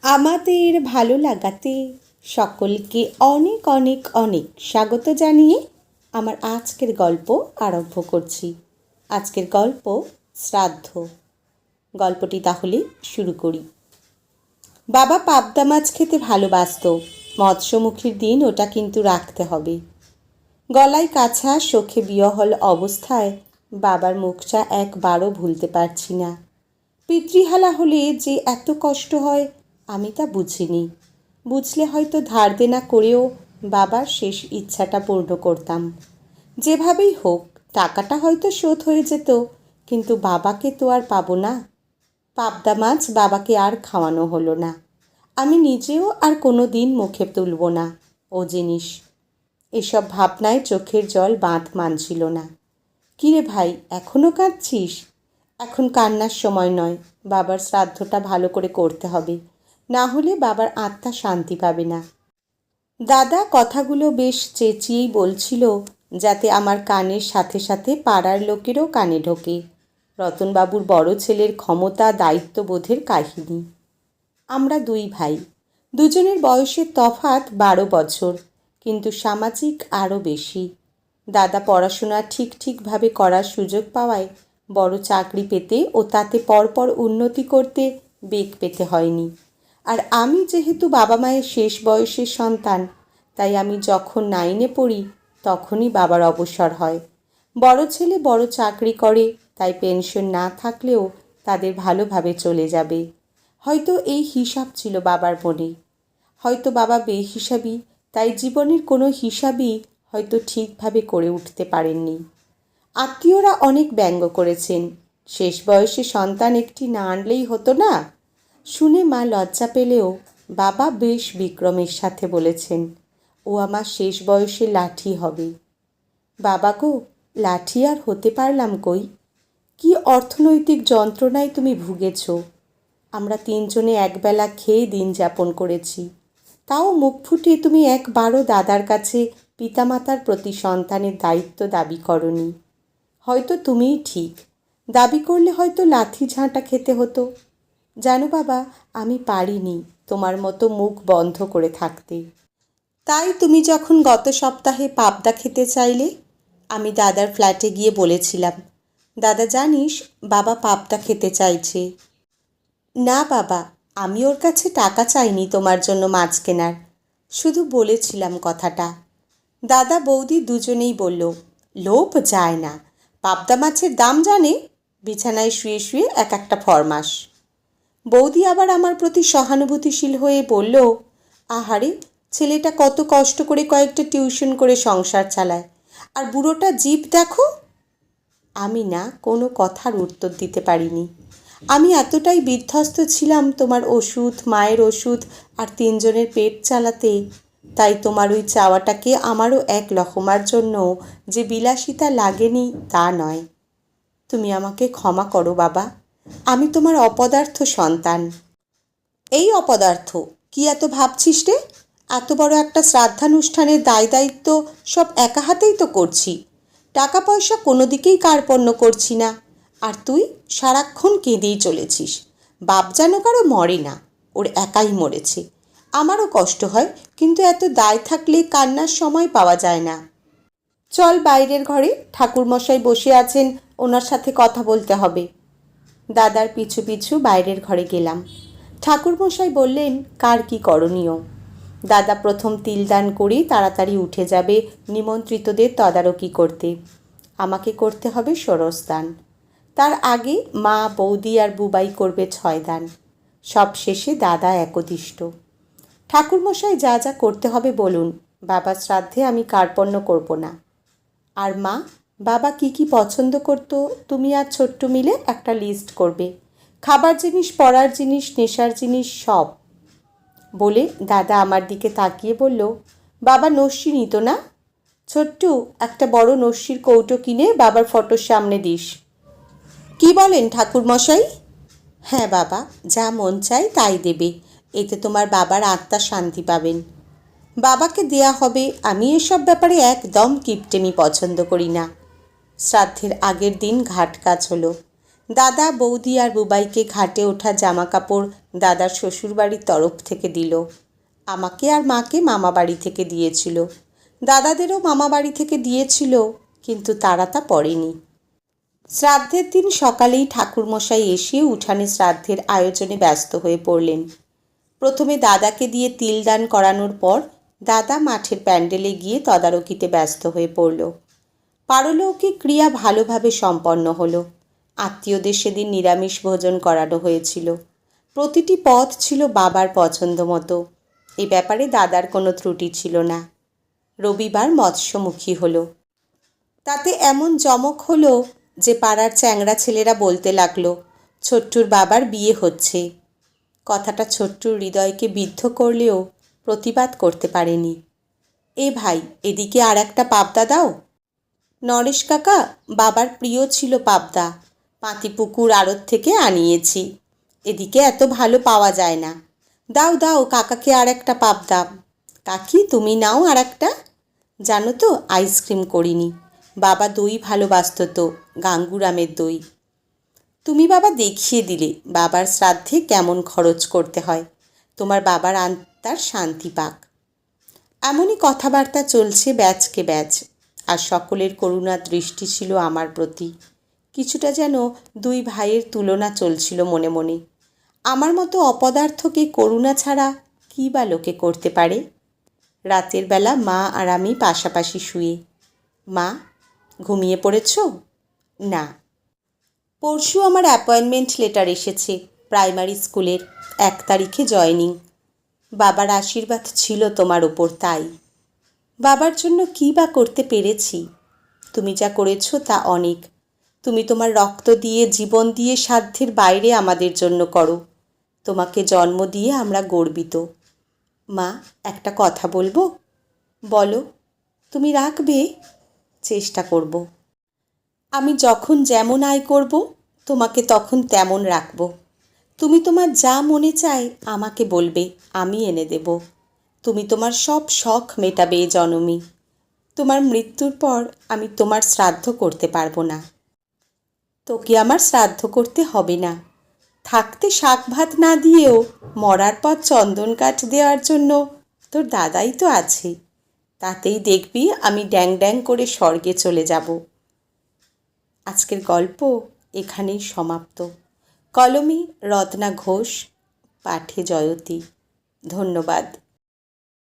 আমাদের ভালো লাগাতে সকলকে অনেক অনেক অনেক স্বাগত জানিয়ে আমার আজকের গল্প আরম্ভ করছি। আজকের গল্প শ্রাদ্ধ। গল্পটি তাহলে শুরু করি। বাবা পাবদা মাছ খেতে ভালোবাসত। মৎস্যমুখীর দিন ওটা কিন্তু রাখতে হবে। গলায় কাছা, চোখে বিহ্বল অবস্থায় বাবার মুখটা একবারও ভুলতে পারছি না। পিতৃহারা হলে যে এত কষ্ট হয় আমি তা বুঝিনি। বুঝলে হয়তো ধার দেনা করেও বাবার শেষ ইচ্ছাটা পূর্ণ করতাম। যেভাবেই হোক টাকাটা হয়তো শোধ হয়ে যেত, কিন্তু বাবাকে তো আর পাবো না। পাবদা মাছ বাবাকে আর খাওয়ানো হলো না। আমি নিজেও আর কোনো দিন মুখে তুলব না ও জিনিস। এসব ভাবনায় চোখের জল বাঁধ মানছিল না। কিরে ভাই, এখনও কাঁদছিস? এখন কান্নার সময় নয়। বাবার শ্রাদ্ধটা ভালো করে করতে হবে, না হলে বাবার আত্মা শান্তি পাবে না। দাদা কথাগুলো বেশ চেঁচিয়েই বলছিল, যাতে আমার কানের সাথে সাথে পাড়ার লোকেরও কানে ঢোকে। রতনবাবুর বড় ছেলের ক্ষমতা দায়িত্ববোধের কাহিনী। আমরা দুই ভাই, দুজনের বয়সের তফাৎ 12 বছর, কিন্তু সামাজিক আরও বেশি। দাদা পড়াশোনা ঠিকভাবে করার সুযোগ পাওয়ায় বড় চাকরি পেতে ও তাতে পরপর উন্নতি করতে বেগ পেতে হয়নি। আর আমি যেহেতু বাবা মায়ের শেষ বয়সের সন্তান, তাই আমি যখন 9-এ পড়ি তখনই বাবার অবসর হয়। বড় ছেলে বড় চাকরি করে, তাই পেনশন না থাকলেও তাদের ভালোভাবে চলে যাবে। হয়তো এই হিসাব ছিল বাবার মনে। হয়তো বাবা বেহিসাবি, তাই জীবনের কোনো হিসাবই হয়তো ঠিকভাবে করে উঠতে পারেননি। আত্মীয়রা অনেক ব্যঙ্গ করেছেন, শেষ বয়সে সন্তান একটি না আনলেই হতো না। শুনে মা লজ্জা পেলেও বাবা বেশ বিক্রমের সাথে বলেছেন, ও আমার শেষ বয়সে লাঠি হবে। বাবা গো, লাঠি আর হতে পারলাম কই? কি অর্থনৈতিক যন্ত্রণায় তুমি ভুগেছ। আমরা 3 জনে একবেলা খেয়ে দিন যাপন করেছি। তাও মুখ ফুটে তুমি একবারও দাদার কাছে পিতামাতার প্রতি সন্তানের দায়িত্ব দাবি করনি। হয়তো তুমিই ঠিক, দাবি করলে হয়তো লাথি ঝাঁটা খেতে হতো। জানো বাবা, আমি পারিনি তোমার মতো মুখ বন্ধ করে থাকতে। তাই তুমি যখন গত সপ্তাহে পাবদা খেতে চাইলে, আমি দাদার ফ্ল্যাটে গিয়ে বলেছিলাম, দাদা জানিস বাবা পাবদা খেতে চাইছে। না বাবা, আমি ওর কাছে টাকা চাইনি তোমার জন্য মাছ কেনার, শুধু বলেছিলাম কথাটা। দাদা বৌদি দুজনেই বলল, লোভ যায় না। পাবদা মাছের দাম জানে, বিছানায় শুয়ে শুয়ে এক একটা ফরমাস। বৌদি আবার আমার প্রতি সহানুভূতিশীল হয়ে বলল, আহারে, ছেলেটা কত কষ্ট করে কয়েকটা টিউশন করে সংসার চালায়, আর বুড়োটা জিভ দেখো। আমি না কোনো কথার উত্তর দিতে পারিনি। আমি এতটাই বিধ্বস্ত ছিলাম তোমার ওষুধ, মায়ের ওষুধ আর 3 জনের পেট চালাতে। তাই তোমার ওই চাওয়াটাকে আমারও এক লহমার জন্য যে বিলাসিতা লাগেনি তা নয়। তুমি আমাকে ক্ষমা করো বাবা, আমি তোমার অপদার্থ সন্তান। এই অপদার্থ কি এত ভাবছিস রে? এত বড় একটা শ্রাদ্ধানুষ্ঠানের দায় দায়িত্ব সব একা হাতেই তো করছি। টাকা পয়সা কোনো দিকেই কার্পণ্য করছি না। আর তুই সারাক্ষণ কেঁদেই চলেছিস। বাপ যেন কারো মরে না, ওর একাই মরেছে। আমারও কষ্ট হয়, কিন্তু এত দায় থাকলে কান্নার সময় পাওয়া যায় না। চল বাইরের ঘরে, ঠাকুরমশাই বসে আছেন, ওনার সাথে কথা বলতে হবে। দাদার পিছু পিছু বাইরের ঘরে গেলাম। ঠাকুরমশাই বললেন কার কি করণীয়। দাদা প্রথম তিলদান করে তাড়াতাড়ি উঠে যাবে নিমন্ত্রিতদের তদারকি করতে। আমাকে করতে হবে ষোড়শদান। তার আগে মা, বৌদি আর বুবাই করবে 6 দান। সব শেষে দাদা একদিষ্ট। ঠাকুরমশাই যা যা করতে হবে বলুন, বাবার শ্রাদ্ধে আমি কার্পণ্য করব না। আর মা, বাবা কি কি পছন্দ করতো তুমি আর ছোট্ট মিলে একটা লিস্ট করবে। খাবার জিনিস, পড়ার জিনিস, নেশার জিনিস সব। বলে দাদা আমার দিকে তাকিয়ে বলল, বাবা নস্যি নিত না? ছোট্টু, একটা বড় নস্যির কৌটো কিনে বাবার ফটোর সামনে দিস। কি বলেন ঠাকুরমশাই? হ্যাঁ বাবা, যা মন চাই তাই দেবে, এতে তোমার বাবার আত্মা শান্তি পাবেন। বাবাকে দেয়া হবে। আমি এসব ব্যাপারে একদম কিপটেমি পছন্দ করি না। শ্রাদ্ধের আগের দিন ঘাট কাজ হলো। দাদা, বৌদি আর বুবাইকে ঘাটে ওঠা জামা কাপড় দাদার শ্বশুরবাড়ির তরফ থেকে দিল। আমাকে আর মাকে মামাবাড়ি থেকে দিয়েছিল। দাদাদেরও মামাবাড়ি থেকে দিয়েছিল, কিন্তু তারা তা পড়েনি। শ্রাদ্ধের দিন সকালেই ঠাকুরমশাই এসে উঠানে শ্রাদ্ধের আয়োজনে ব্যস্ত হয়ে পড়লেন। প্রথমে দাদাকে দিয়ে তিলদান করানোর পর দাদা মাঠের প্যান্ডেলে গিয়ে তদারকিতে ব্যস্ত হয়ে পড়ল। পারলৌকিক ক্রিয়া ভালোভাবে সম্পন্ন হলো। আত্মীয়দের সেদিন নিরামিষ ভোজন করানো হয়েছিল। প্রতিটি পদ ছিল বাবার পছন্দ মতো। এ ব্যাপারে দাদার কোনো ত্রুটি ছিল না। রবিবার মৎস্যমুখী হলো। তাতে এমন জমক হলো যে পাড়ার চ্যাংড়া ছেলেরা বলতে লাগলো, ছোট্টুর বাবার বিয়ে হচ্ছে। কথাটা ছোট্টুর হৃদয়কে বিদ্ধ করলেও প্রতিবাদ করতে পারেনি। এ ভাই, এদিকে আর একটা পাবদা দাও। নরেশ কাকা, বাবার প্রিয় ছিল পাবদা, পাতিপুকুর আড়ত থেকে আনিয়েছি। এদিকে এত ভালো পাওয়া যায় না। দাও দাও কাকাকে আর একটা পাবদা। কাকি, তুমি নাও আর একটা। জানো তো, আইসক্রিম করিনি। বাবা দই ভালোবাসত তো, গাঙ্গুরামের দই। তুমি বাবা দেখিয়ে দিলে বাবার শ্রাদ্ধে কেমন খরচ করতে হয়। তোমার বাবার আত্মার শান্তি পাক। এমনই কথাবার্তা চলছে ব্যাচকে ব্যাচ, আর সকলের করুণার দৃষ্টি ছিল আমার প্রতি। কিছুটা যেন দুই ভাইয়ের তুলনা চলছিল মনে মনে। আমার মতো অপদার্থকে করুণা ছাড়া কী বা লোকে করতে পারে? রাতের বেলা মা আর আমি পাশাপাশি শুয়ে। মা, ঘুমিয়ে পড়েছ? না। পরশু আমার অ্যাপয়েন্টমেন্ট লেটার এসেছে প্রাইমারি স্কুলের, 1 তারিখে জয়েনিং। বাবার আশীর্বাদ ছিল তোমার ওপর, তাই। বাবার জন্য কী বা করতে পেরেছি? তুমি যা করেছ তা অনেক। তুমি তোমার রক্ত দিয়ে, জীবন দিয়ে সাধ্যের বাইরে আমাদের জন্য করো। তোমাকে জন্ম দিয়ে আমরা গর্বিত। মা, একটা কথা বলবো? বলো। তুমি রাখবে? চেষ্টা করব। আমি যখন যেমন আয় করব, তোমাকে তখন তেমন রাখব। তুমি তোমার যা মনে চায় আমাকে বলবে, আমি এনে দেব। তুমি তোমার সব শখ মেটাবে জনমী। তোমার মৃত্যুর পর আমি তোমার শ্রাদ্ধ করতে পারবো না। তোকে আমার শ্রাদ্ধ করতে হবে না। থাকতে শাক ভাত না দিয়েও মরার পর চন্দন কাঠ দেওয়ার জন্য তোর দাদাই তো আছে। তাতেই দেখবি আমি ড্যাং ড্যাং করে স্বর্গে চলে যাব। আজকের গল্প এখানেই সমাপ্ত। কলমে রত্না ঘোষ, পাঠে জয়তী। ধন্যবাদ।